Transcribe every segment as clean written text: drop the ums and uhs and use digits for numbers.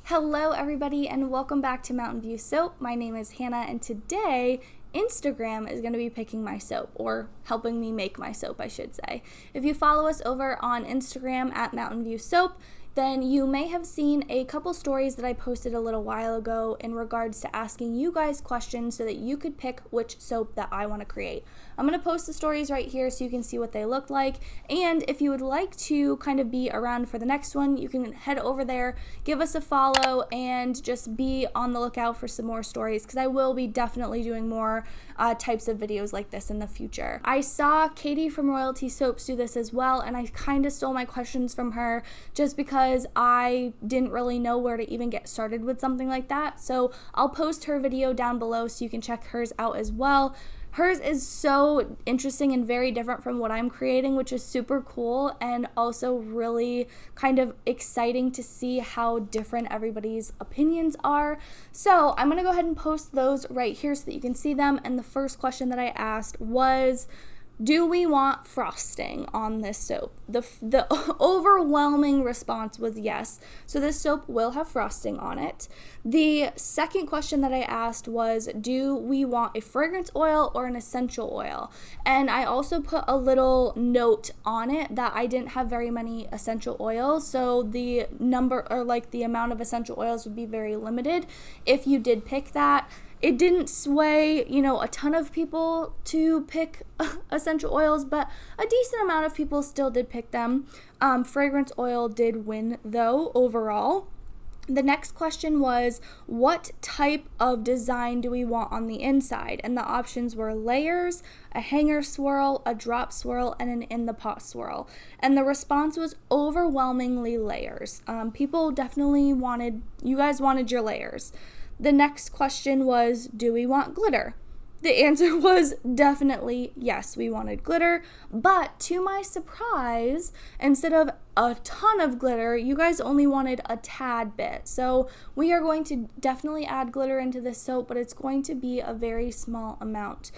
Hello everybody and welcome back to Mountain View Soap. My name is Hannah and today Instagram is going to be picking my soap, or helping me make my soap, I should say. If you follow us over on Instagram at Mountain View Soap, then you may have seen a couple stories that I posted a little while ago in regards to asking you guys questions so that you could pick which soap that I want to create. I'm going to post the stories right here so you can see what they look like, and if you would like to kind of be around for the next one, you can head over there, give us a follow, and just be on the lookout for some more stories, because I will be definitely doing more types of videos like this in the future. I saw Katie from Royalty Soaps do this as well, and I kind of stole my questions from her just because I didn't really know where to even get started with something like that. So I'll post her video down below so you can check hers out as well. Hers is so interesting and very different from what I'm creating, which is super cool and also really kind of exciting to see how different everybody's opinions are. So I'm going to go ahead and post those right here so that you can see them. And the first question that I asked was, do we want frosting on this soap? The overwhelming response was yes. So this soap will have frosting on it. The second question that I asked was, do we want a fragrance oil or an essential oil? And I also put a little note on it that I didn't have very many essential oils, so the number, or like the amount of essential oils, would be very limited if you did pick that. It didn't sway, a ton of people to pick essential oils, but a decent amount of people still did pick them. Fragrance oil did win, though, overall. The next question was, what type of design do we want on the inside? And the options were layers, a hanger swirl, a drop swirl, and an in-the-pot swirl. And the response was overwhelmingly layers. People definitely you guys wanted your layers. The next question was, do we want glitter? The answer was definitely yes, we wanted glitter, but to my surprise, instead of a ton of glitter, you guys only wanted a tad bit. So we are going to definitely add glitter into this soap, but it's going to be a very small amount.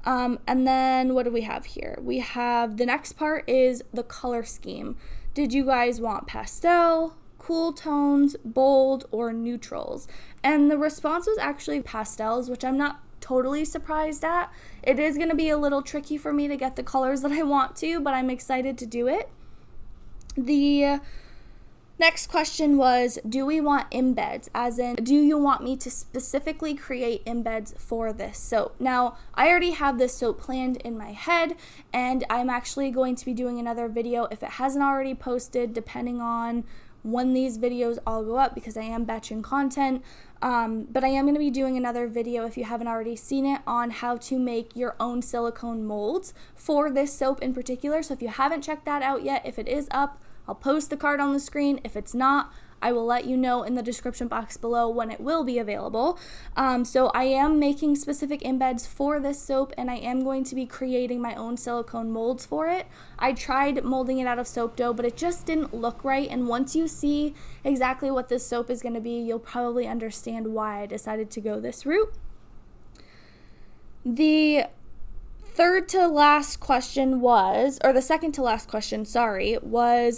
And then what do we have here? We have, the next part is the color scheme. Did you guys want pastel, cool tones, bold, or neutrals? And the response was actually pastels, which I'm not totally surprised at. It is going to be a little tricky for me to get the colors that I want to, but I'm excited to do it. The next question was, do we want embeds? As in, do you want me to specifically create embeds for this soap? Now, I already have this soap planned in my head, and I'm actually going to be doing another video if it hasn't already posted, depending on when these videos all go up, because I am batching content. But I am going to be doing another video, if you haven't already seen it, on how to make your own silicone molds for this soap in particular. So if you haven't checked that out yet, if it is up, I'll post the card on the screen. If it's not, I will let you know in the description box below when it will be available. So I am making specific embeds for this soap, and I am going to be creating my own silicone molds for it. I tried molding it out of soap dough, but it just didn't look right, and once you see exactly what this soap is going to be, you'll probably understand why I decided to go this route. The second to last question, was,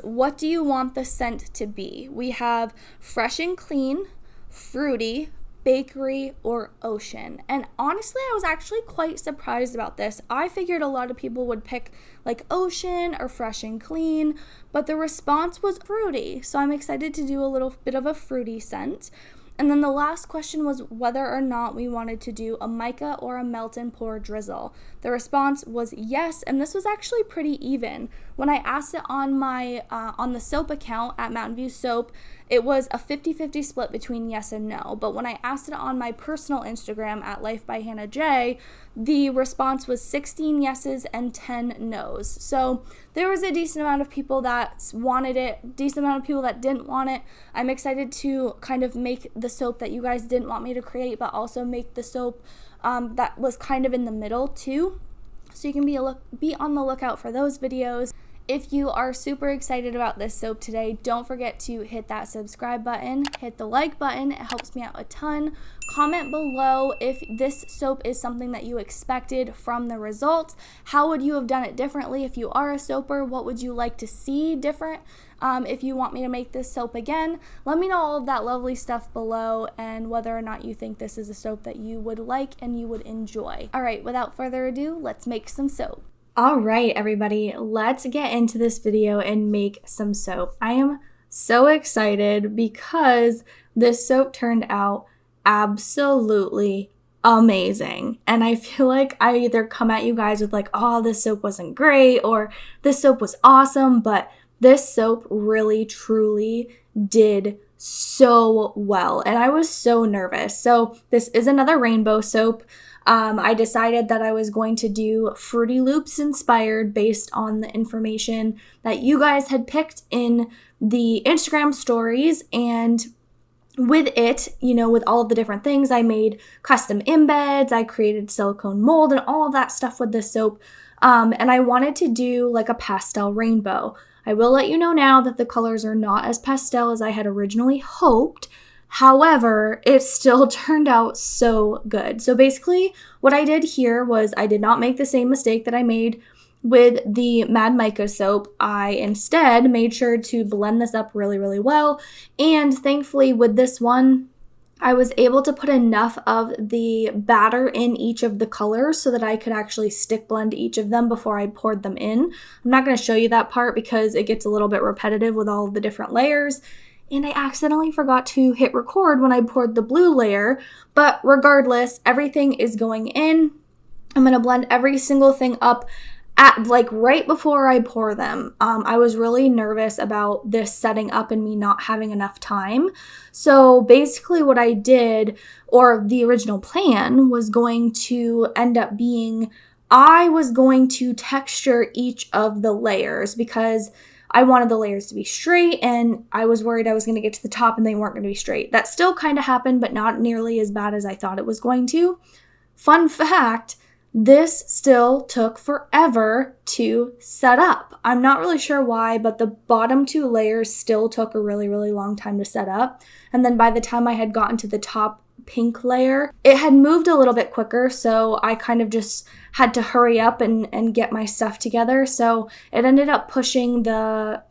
what do you want the scent to be? We have fresh and clean, fruity, bakery, or ocean. And honestly, I was actually quite surprised about this. I figured a lot of people would pick like ocean or fresh and clean, but the response was fruity. So I'm excited to do a little bit of a fruity scent. And then the last question was whether or not we wanted to do a mica or a melt and pour drizzle. The response was yes, and this was actually pretty even. When I asked it on my on the soap account at Mountain View Soap, it was a 50-50 split between yes and no. But when I asked it on my personal Instagram at Life by Hannah J, the response was 16 yeses and 10 nos. So there was a decent amount of people that wanted it, decent amount of people that didn't want it. I'm excited to kind of make the soap that you guys didn't want me to create, but also make the soap that was kind of in the middle too. So you can be on the lookout for those videos. If you are super excited about this soap today, don't forget to hit that subscribe button, hit the like button, it helps me out a ton. Comment below if this soap is something that you expected from the results. How would you have done it differently if you are a soaper? What would you like to see different? If you want me to make this soap again, let me know all of that lovely stuff below and whether or not you think this is a soap that you would like and you would enjoy. All right, without further ado, let's make some soap. All right, everybody, let's get into this video and make some soap. I am so excited because this soap turned out absolutely amazing. And I feel like I either come at you guys with like, oh, this soap wasn't great, or this soap was awesome, but this soap really, truly did so well. And I was so nervous. So this is another rainbow soap. I decided that I was going to do Fruity Loops inspired based on the information that you guys had picked in the Instagram stories. And with it, with all of the different things, I made custom embeds, I created silicone mold and all of that stuff with this soap. And I wanted to do like a pastel rainbow. I will let you know now that the colors are not as pastel as I had originally hoped. However, it still turned out so good. So basically what I did here was I did not make the same mistake that I made with the Mad Mica soap. I instead made sure to blend this up really, really well. And thankfully with this one, I was able to put enough of the batter in each of the colors so that I could actually stick blend each of them before I poured them in. I'm not going to show you that part because it gets a little bit repetitive with all of the different layers. And I accidentally forgot to hit record when I poured the blue layer, but regardless, everything is going in. I'm going to blend every single thing up at like right before I pour them. I was really nervous about this setting up and me not having enough time. So basically what I did, or the original plan, was going to end up being, I was going to texture each of the layers because I wanted the layers to be straight, and I was worried I was going to get to the top and they weren't going to be straight. That still kind of happened, but not nearly as bad as I thought it was going to. Fun fact, this still took forever to set up. I'm not really sure why, but the bottom two layers still took a really, really long time to set up. And then by the time I had gotten to the top pink layer, it had moved a little bit quicker, so I kind of just had to hurry up and get my stuff together. So it ended up pushing the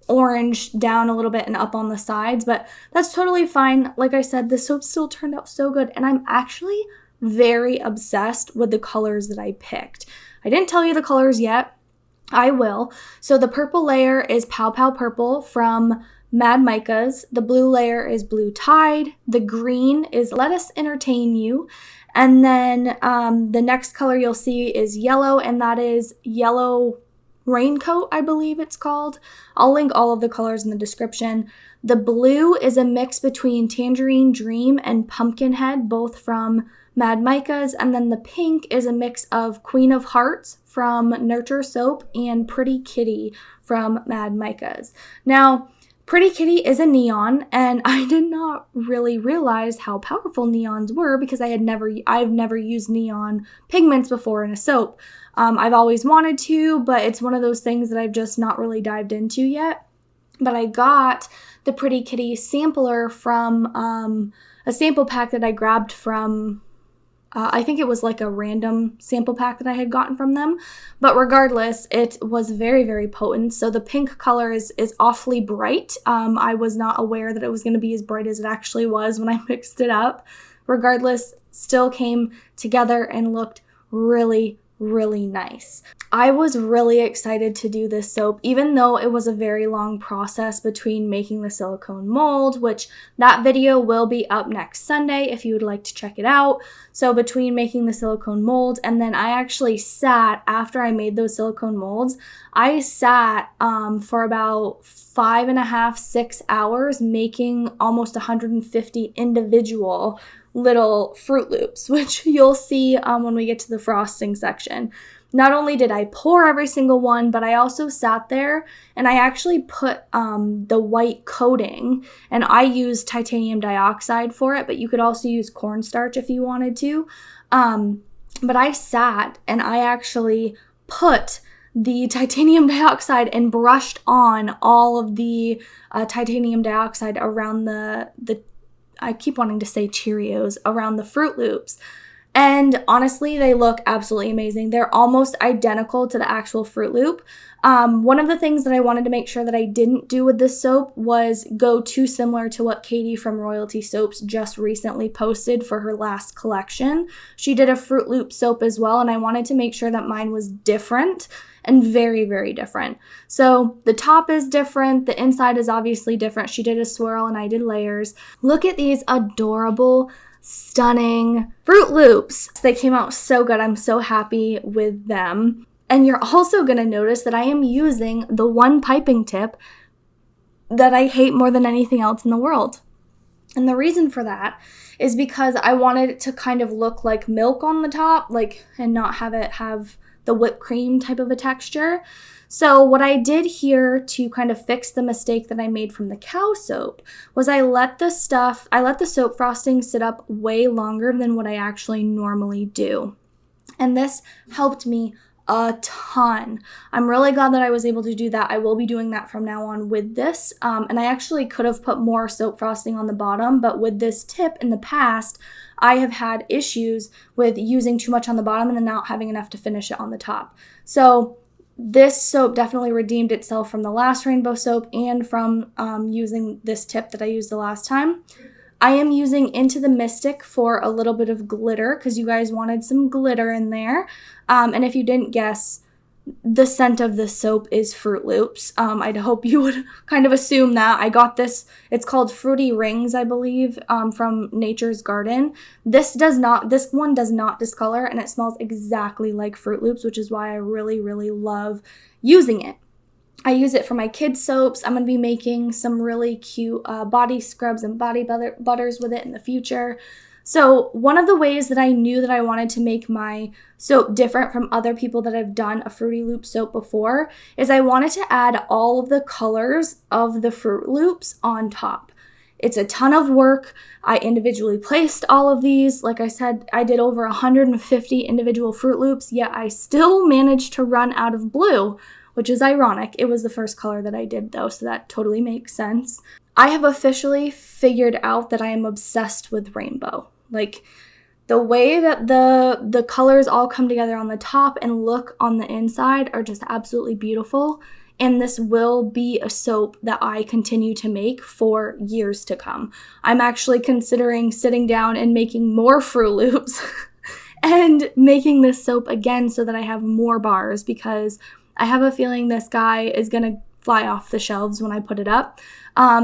orange down a little bit and up on the sides, but that's totally fine. Like I said, the soap still turned out so good, and I'm actually very obsessed with the colors that I picked. I didn't tell you the colors yet. I will. So the purple layer is Pow Pow Purple from Mad Mica's. The blue layer is Blue Tide. The green is Let Us Entertain You. And then the next color you'll see is yellow, and that is Yellow Raincoat, I believe it's called. I'll link all of the colors in the description. The blue is a mix between Tangerine Dream and Pumpkinhead, both from Mad Mica's. And then the pink is a mix of Queen of Hearts from Nurture Soap and Pretty Kitty from Mad Mica's. Now, Pretty Kitty is a neon, and I did not really realize how powerful neons were because I've never used neon pigments before in a soap. I've always wanted to, but it's one of those things that I've just not really dived into yet. But I got the Pretty Kitty sampler from a sample pack that I grabbed from, I think it was like a random sample pack that I had gotten from them. But regardless, it was very, very potent. So the pink color is awfully bright. I was not aware that it was going to be as bright as it actually was when I mixed it up. Regardless, still came together and looked really, really nice. I was really excited to do this soap, even though it was a very long process between making the silicone mold, which that video will be up next Sunday if you would like to check it out. So between making the silicone mold, and then I actually sat, after I made those silicone molds, I sat for about 5.5, 6 hours making almost 150 individual little Fruit Loops, which you'll see when we get to the frosting section. Not only did I pour every single one, but I also sat there and I actually put the white coating, and I used titanium dioxide for it, but you could also use cornstarch if you wanted to. But I sat and I actually put the titanium dioxide and brushed on all of the titanium dioxide around the I keep wanting to say Cheerios, around the Fruit Loops. And honestly, they look absolutely amazing. They're almost identical to the actual Fruit Loop. One of the things that I wanted to make sure that I didn't do with this soap was go too similar to what Katie from Royalty Soaps just recently posted for her last collection. She did a Fruit Loop soap as well, and I wanted to make sure that mine was different and very, very different. So the top is different. The inside is obviously different. She did a swirl and I did layers. Look at these adorable, stunning Fruit Loops. They came out so good. I'm so happy with them. And you're also going to notice that I am using the one piping tip that I hate more than anything else in the world. And the reason for that is because I wanted it to kind of look like milk on the top, and not have it have the whipped cream type of a texture. So what I did here to kind of fix the mistake that I made from the cow soap was I let the soap frosting sit up way longer than what I actually normally do. And this helped me a ton. I'm really glad that I was able to do that. I will be doing that from now on with this. And I actually could have put more soap frosting on the bottom, but with this tip in the past, I have had issues with using too much on the bottom and then not having enough to finish it on the top. So this soap definitely redeemed itself from the last rainbow soap and from using this tip that I used the last time. I am using Into the Mystic for a little bit of glitter because you guys wanted some glitter in there. And if you didn't guess, the scent of this soap is Fruit Loops. I'd hope you would kind of assume that. I got this, it's called Fruity Rings, I believe, from Nature's Garden. This one does not discolor, and it smells exactly like Fruit Loops, which is why I really, really love using it. I use it for my kids' soaps. I'm going to be making some really cute body scrubs and body butters with it in the future. So one of the ways that I knew that I wanted to make my soap different from other people that have done a Fruity Loop soap before is I wanted to add all of the colors of the Fruit Loops on top. It's a ton of work. I individually placed all of these. Like I said, I did over 150 individual Fruit Loops, yet I still managed to run out of blue, which is ironic. It was the first color that I did though, so that totally makes sense. I have officially figured out that I am obsessed with rainbow. The way that the colors all come together on the top and look on the inside are just absolutely beautiful. And this will be a soap that I continue to make for years to come. I'm actually considering sitting down and making more Fruit Loops and making this soap again so that I have more bars, because I have a feeling this guy is going to fly off the shelves when I put it up.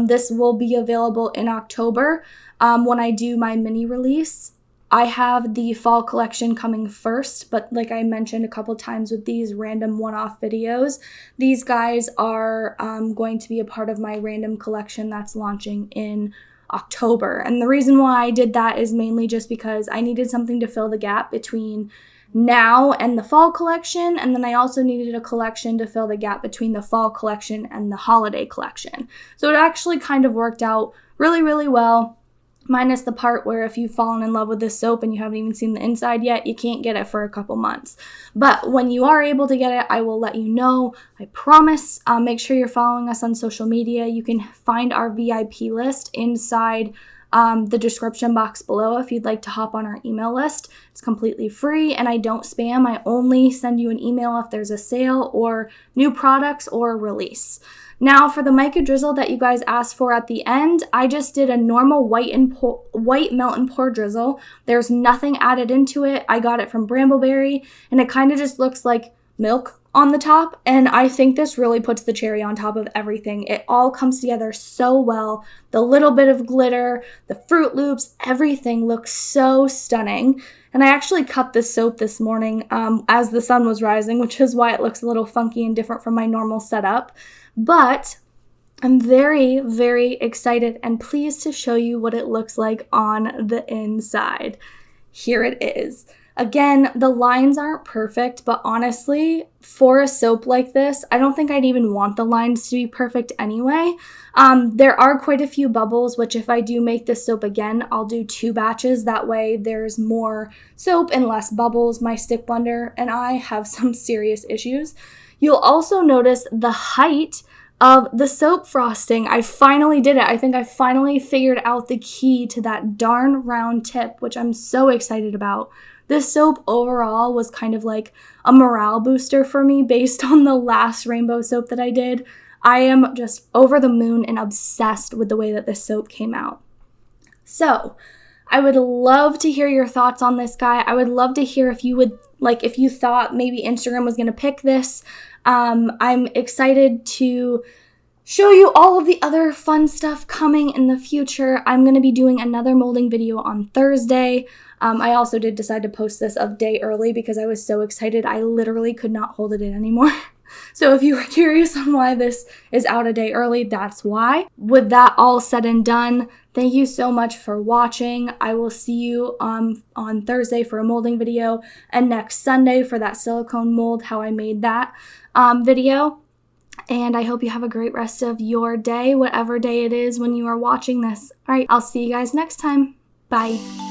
This will be available in October when I do my mini release. I have the fall collection coming first, but like I mentioned a couple times with these random one-off videos, these guys are going to be a part of my random collection that's launching in October. And the reason why I did that is mainly just because I needed something to fill the gap between now and the fall collection, and then I also needed a collection to fill the gap between the fall collection and the holiday collection. So it actually kind of worked out really, really well. Minus the part where if you've fallen in love with this soap and you haven't even seen the inside yet, you can't get it for a couple months. But when you are able to get it, I will let you know. I promise. Make sure you're following us on social media. You can find our VIP list inside the description box below if you'd like to hop on our email list. It's completely free and I don't spam. I only send you an email if there's a sale or new products or a release. Now for the Mica Drizzle that you guys asked for at the end, I just did a normal white melt and pour drizzle. There's nothing added into it. I got it from Brambleberry and it kind of just looks like milk on the top, and I think this really puts the cherry on top of everything. It all comes together so well. The little bit of glitter, the Fruit Loops, everything looks so stunning. And I actually cut this soap this morning as the sun was rising, which is why it looks a little funky and different from my normal setup. But I'm very, very excited and pleased to show you what it looks like on the inside. Here it is. Again, the lines aren't perfect, but honestly, for a soap like this, I don't think I'd even want the lines to be perfect anyway. There are quite a few bubbles, which if I do make this soap again, I'll do 2 batches. That way there's more soap and less bubbles. My stick blender and I have some serious issues. You'll also notice the height of the soap frosting. I finally did it. I think I finally figured out the key to that darn round tip, which I'm so excited about. This soap overall was kind of like a morale booster for me based on the last rainbow soap that I did. I am just over the moon and obsessed with the way that this soap came out. So I would love to hear your thoughts on this guy. I would love to hear if you thought maybe Instagram was going to pick this. I'm excited to show you all of the other fun stuff coming in the future. I'm going to be doing another molding video on Thursday. I also did decide to post this a day early because I was so excited. I literally could not hold it in anymore. So if you were curious on why this is out a day early, that's why. With that all said and done, thank you so much for watching. I will see you on Thursday for a molding video and next Sunday for that silicone mold, how I made that video. And I hope you have a great rest of your day, whatever day it is when you are watching this. All right, I'll see you guys next time. Bye.